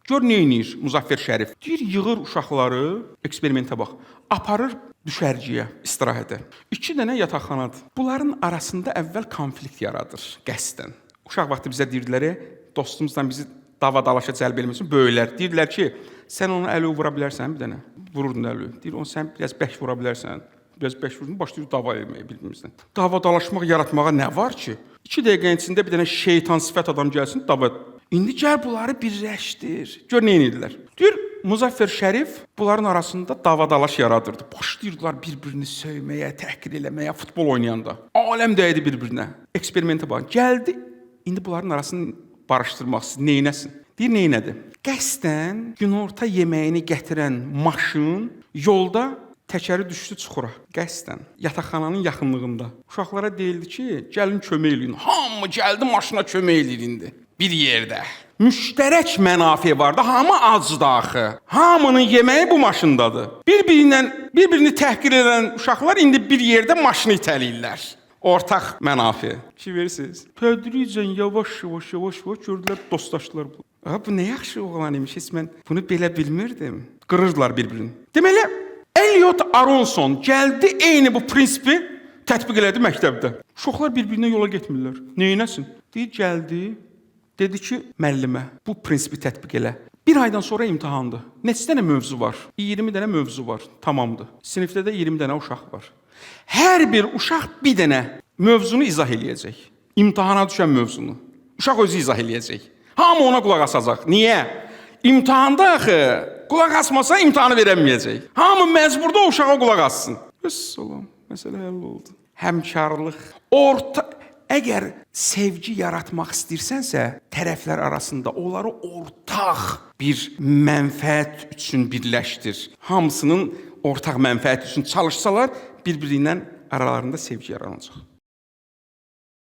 Gör nə edir Muzaffer Şərif? Deyir, yığır uşaqları, eksperimentə bax, aparır düşərgəyə, istirahətə. 2 dənə yataqxanadır. Bunların arasında əvvəl konflikt yaradır qəsdən. Uşaq vaxtı bizə deyirdilər, dostumuzla bizi dava-dalaşa cəlb etmək üçün böyüklər. Deyirdilər ki, sən ona əli vura bilərsən bir dənə. Vururdun əli. Deyir, onu sən biraz bərk vura bilərsən. Biraz bərk vurdun, başlayır dava etməyə bir-birimizdən. Dava-dalaşmaq, yaratmağa nə var ki? 2 dəqiqənin içində bir dənə şeytan sifət adam gəlsin, dava. İndi gəl bunları birləşdir. Gör nə edirlər. Deyir, Muzaffer Şərif bunların arasında dava-dalaş yaradırdı. Başlayırdılar bir-birini söyməyə, təhqir eləməyə, futbol oynayanda. Aləm dəydi bir-birinə. Eksperimentə bax. Gəldi, indi bunların arasını barışdırmaq istəyir. Neynəsin? Deyir, neynədi? Qəsdən günorta yeməyini gətirən maşın yolda təkəri düşdü çuxura. Qəsdən yataqxananın yaxınlığında. Uşaqlara deyildi ki, gəlin kömək eləyin. Hamı gəldi maşına kömək eləyir indi. Bir yerdə. Müştərək mənafe var da, hamı acdı axı. Hamının yeməyi bu maşındadır. Bir-birini təhqir edən uşaqlar indi bir yerdə maşını itələyirlər. Ortaq mənafe. Ki verirsiniz? Tədricən yavaş gördülər, dostlaşdılar. Bu nə yaxşı oğlan imiş, heç mən bunu belə bilmirdim. Qırırdılar bir-birini. Deməli, Elliot Aronson gəldi, eyni bu prinsipi tətbiq elədi məktəbdə. Uşaqlar bir-birinə yola getmirlər. Neynəsin? Deyir, gəldi, dedi ki, müəllimə, bu prinsipi tətbiq elə. 1 aydan sonra imtahandır. Neçə dənə mövzu var? 20 dənə mövzu var. Tamamdır. Sinifdə də 20 dənə uşaq var. Hər bir uşaq bir dənə mövzunu izah eləyəcək. İmtahana düşən mövzunu. Uşaq özü izah eləyəcək. Hamı ona qulaq asacaq. Niyə? İmtahanda axı qulaq asmasa imtahanı verəməyəcək. Hamı məcburda o uşağa qulaq assın. Vəssalam, məsələ həll oldu. Həmkarlıq, əgər sevgi yaratmaq istəyirsənsə, tərəflər arasında onları ortaq bir mənfəət üçün birləşdir. Hamısının ortaq mənfəət üçün çalışsalar, bir-birindən aralarında sevgi yaranacaq.